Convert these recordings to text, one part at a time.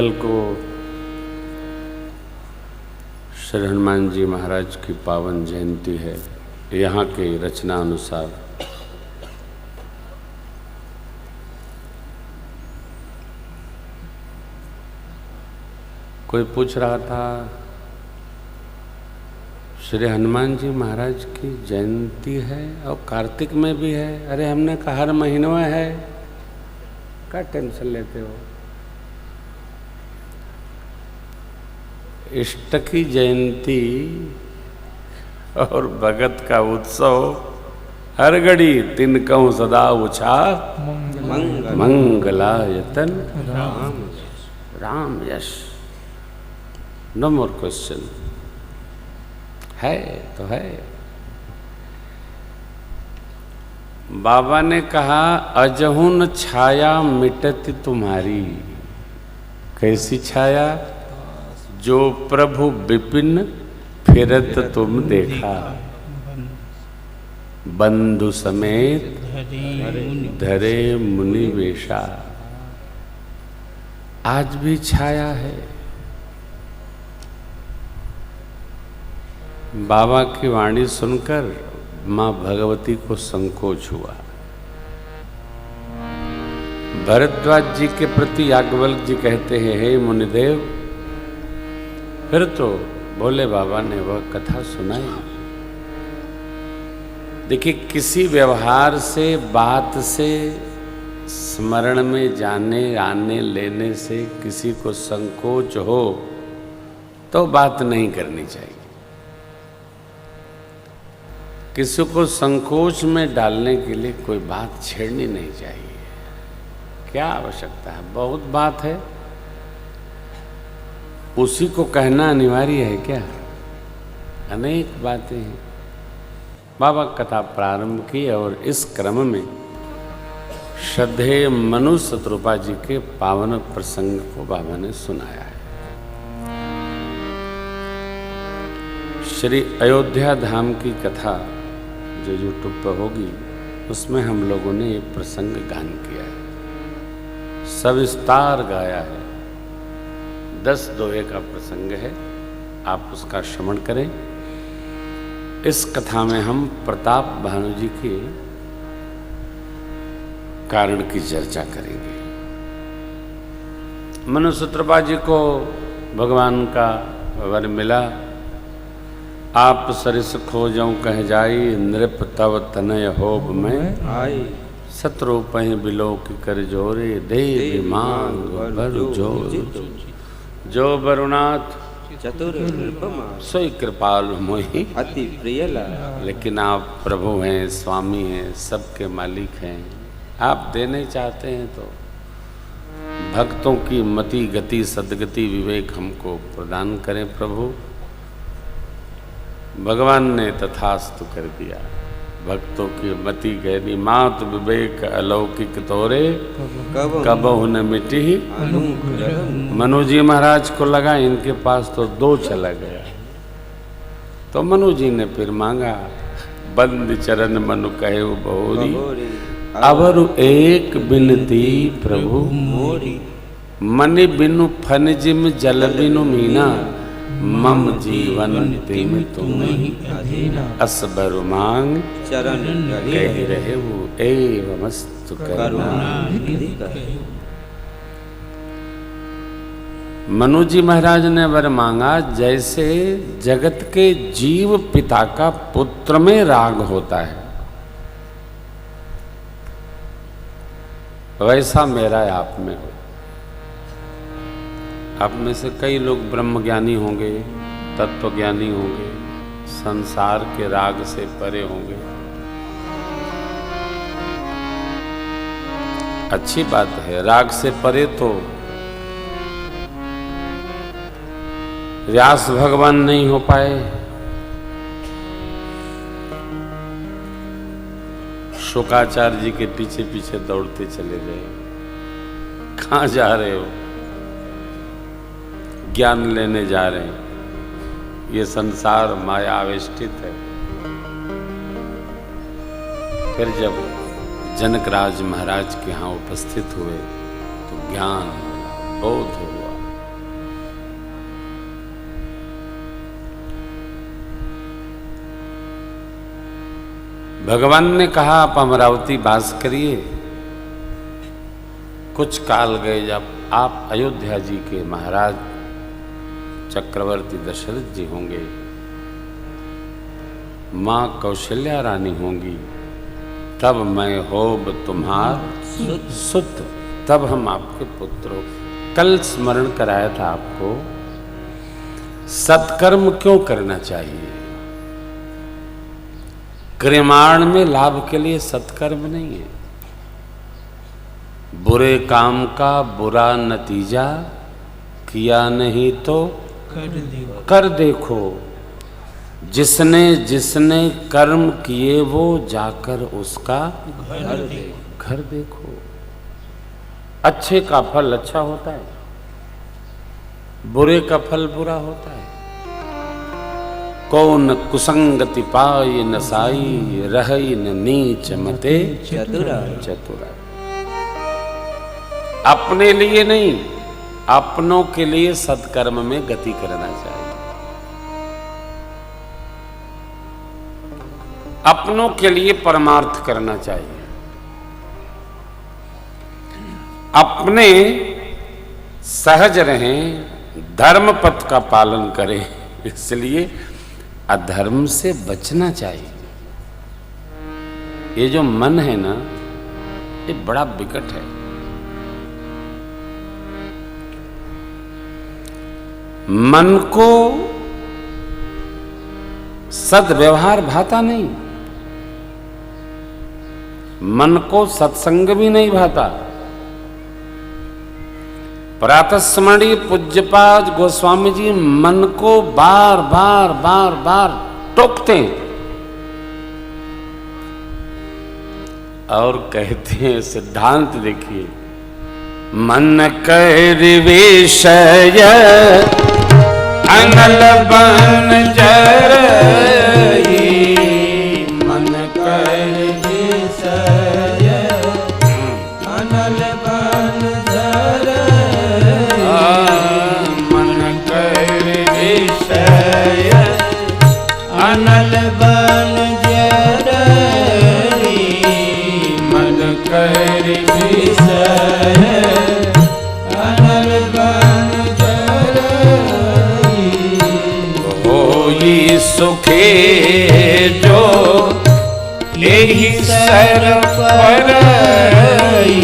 कल को श्री हनुमान जी महाराज की पावन जयंती है। यहाँ के रचना अनुसार कोई पूछ रहा था श्री हनुमान जी महाराज की जयंती है और कार्तिक में भी है। अरे हमने कहा हर महीने में है, क्या टेंशन लेते हो। इष्ट की जयंती और भगत का उत्सव हर घड़ी तिनकहु सदा उछा मंगलायतन राम यश। नो मोर क्वेश्चन, है तो है। बाबा ने कहा अजहुन छाया मिटती तुम्हारी। कैसी छाया? जो प्रभु विपिन फिरत तुम देखा, बंधु समेत धरे मुनि वेशा। आज भी छाया है। बाबा की वाणी सुनकर मां भगवती को संकोच हुआ। भरद्वाज जी के प्रति याज्ञवल्क्य जी कहते हैं, हे मुनिदेव। फिर तो भोले बाबा ने वह कथा सुनाई। देखिए, किसी व्यवहार से, बात से, स्मरण में जाने आने लेने से किसी को संकोच हो तो बात नहीं करनी चाहिए। किसी को संकोच में डालने के लिए कोई बात छेड़नी नहीं चाहिए। क्या आवश्यकता है? बहुत बात है, उसी को कहना अनिवार्य है क्या? अनेक बातें हैं। बाबा कथा प्रारंभ की और इस क्रम में श्रद्धेय मनु शत्रुपा जी के पावन प्रसंग को बाबा ने सुनाया है। श्री अयोध्या धाम की कथा जो यूट्यूब पर होगी उसमें हम लोगों ने एक प्रसंग गान किया है, सविस्तार गाया है। 10 दोहे का प्रसंग है, आप उसका श्रवण करें। इस कथा में हम प्रताप भानु जी के कारण की चर्चा करेंगे। मनु शत्रुपा जी को भगवान का वर मिला, आप सरिस खोजऊं कह जाई, नृप तव तनय होब में आई। शत्रुपहि बिलोक कर जोरे, देव मांग बर जोर। जो वरुणाथ चतुर सोई कृपाल मोहि अति प्रिय लाला। लेकिन आप प्रभु हैं, स्वामी हैं, सबके मालिक हैं। आप देने चाहते हैं तो भक्तों की मति गति सद्गति विवेक हमको प्रदान करें प्रभु। भगवान ने तथास्तु कर दिया। भक्तों की मति गहरी मात विवेक अलौकिक तोरे, कबहु न मिटी। मनु जी महाराज को लगा इनके पास तो 2 चला गया, तो मनु जी ने फिर मांगा। बंद चरण मनु कहे बहुरी, अवरु एक बिनती प्रभु मोरी। मनि बिनु फन जिम जल बिनु मीना, मम जीवन तिम तुम असबर मांग। चरण कह रहे वो एवमस्तु करुणा। मनु जी महाराज ने वर मांगा, जैसे जगत के जीव पिता का पुत्र में राग होता है, वैसा मेरा आप में हो। आप में से कई लोग ब्रह्मज्ञानी होंगे, तत्वज्ञानी होंगे, संसार के राग से परे होंगे। अच्छी बात है, राग से परे तो व्यास भगवान नहीं हो पाए, शुकाचार्य जी के पीछे पीछे दौड़ते चले गए। कहाँ जा रहे हो? ज्ञान लेने जा रहे हैं। ये संसार माया आवेष्टित है। फिर जब जनकराज महाराज के यहाँ उपस्थित हुए तो ज्ञान बोध हुआ। भगवान ने कहा आप अमरावती वास करिए। कुछ काल गए जब आप अयोध्या जी के महाराज चक्रवर्ती दशरथ जी होंगे, मां कौशल्या रानी होंगी, तब मैं होब तुम्हार सुत, तब हम आपके पुत्र हो। कल स्मरण कराया था आपको, सत्कर्म क्यों करना चाहिए। क्रियमाण में लाभ के लिए सत्कर्म नहीं है। बुरे काम का बुरा नतीजा किया नहीं तो कर देखो। जिसने जिसने कर्म किए वो जाकर उसका घर देखो। अच्छे का फल अच्छा होता है, बुरे का फल बुरा होता है। कौन कुसंगति पाई न साई, रही न नीच मते चतुरा। अपने लिए नहीं, अपनों के लिए सत्कर्म में गति करना चाहिए। अपनों के लिए परमार्थ करना चाहिए। अपने सहज रहें, धर्म पथ का पालन करें, इसलिए अधर्म से बचना चाहिए। ये जो मन है ना, ये बड़ा विकट है। मन को सद्व्यवहार भाता नहीं, मन को सत्संग भी नहीं भाता। प्रातः स्मरणीय पूज्यपाद गोस्वामी जी मन को बार बार बार बार टोकते हैं और कहते हैं, सिद्धांत देखिए, मन कर विषय अनल बन जरई, मन कर विषय अनल बन जरई, मन कर विषय अनल बन जरई, मन कर विषय अनल बन जरई। होई सुखे जो यही सर परई,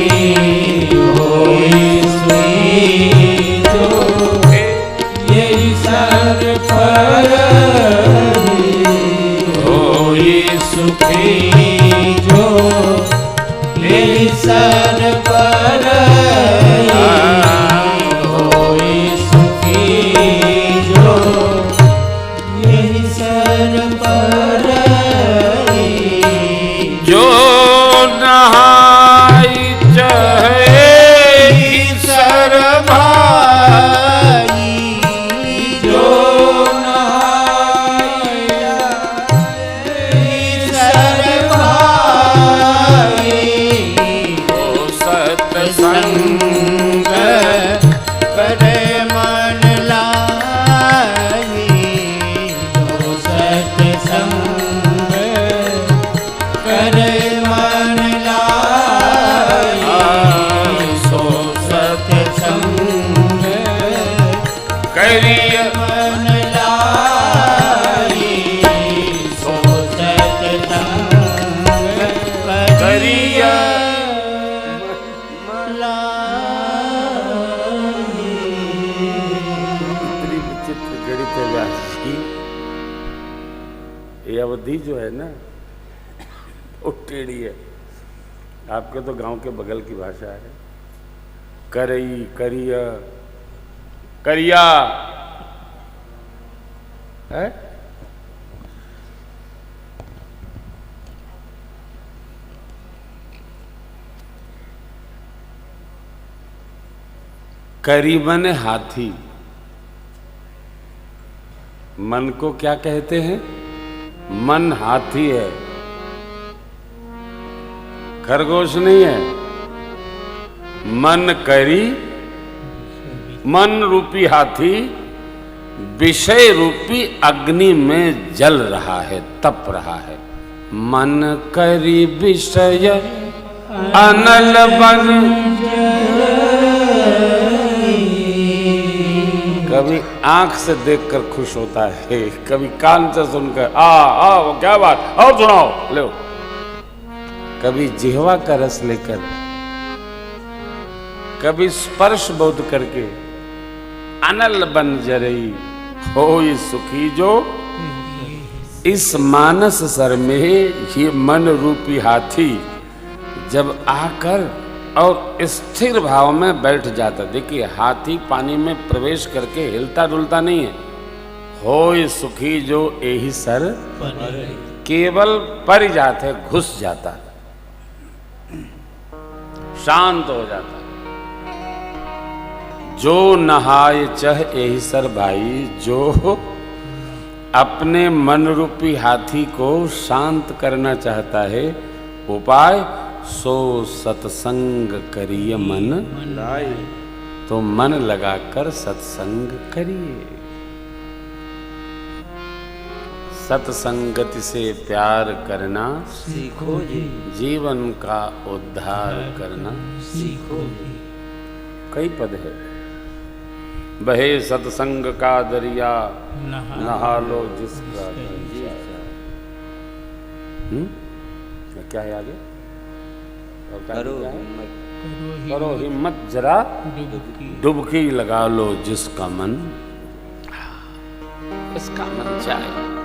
होई सुखी जो यही सर परई, होई सुखी जो यही सर परई, होई सुखी जो यही सर परई। जो नहाई चाहे सर भाई, जो नहाई सर भाई, वो सत्संग करे मन लाई, जो सत्संग करे मन लाई, सो सत्संग करिय मन लाई, सो सत्संग करिय मन लाई। इतनी विचित्र गणित है व्यास की। ये अवधि जो है ना, वो टेढ़ी है। आपके तो गांव के बगल की भाषा है। करई, करिया, करिया है? करीबन हाथी। मन को क्या कहते हैं? मन हाथी है, खरगोश नहीं है। मन करी, मन रूपी हाथी विषय रूपी अग्नि में जल रहा है, तप रहा है। मन करी विषय अनल बन। कभी आंख से देखकर खुश होता है, कभी कान से सुनकर वो क्या बात, और सुनाओ लो। कभी जिह्वा का रस लेकर, कभी स्पर्श बोध करके अनल बन जरई होई सुखी जो। इस मानस सर में ये मन रूपी हाथी जब आकर और स्थिर भाव में बैठ जाता। देखिए हाथी पानी में प्रवेश करके हिलता डुलता नहीं है। होय सुखी जो यही सर केवल पर जाते, घुस जाता, शांत हो जाता। जो नहाय चह यही सर भाई, जो अपने मन रूपी हाथी को शांत करना चाहता है, उपाय सो सत्संग करिए मन लाए। तो मन लगाकर सत्संग करिए। सत्संगति से प्यार करना सीखो जी, जीवन का उद्धार करना सीखो जी। कई पद है। बहे सत्संग का दरिया, नहा लो जिसका दरिया। क्या है आगे? करो हिम्मत जरा डुबकी लगा लो जिसका मन, इसका मन चाहे।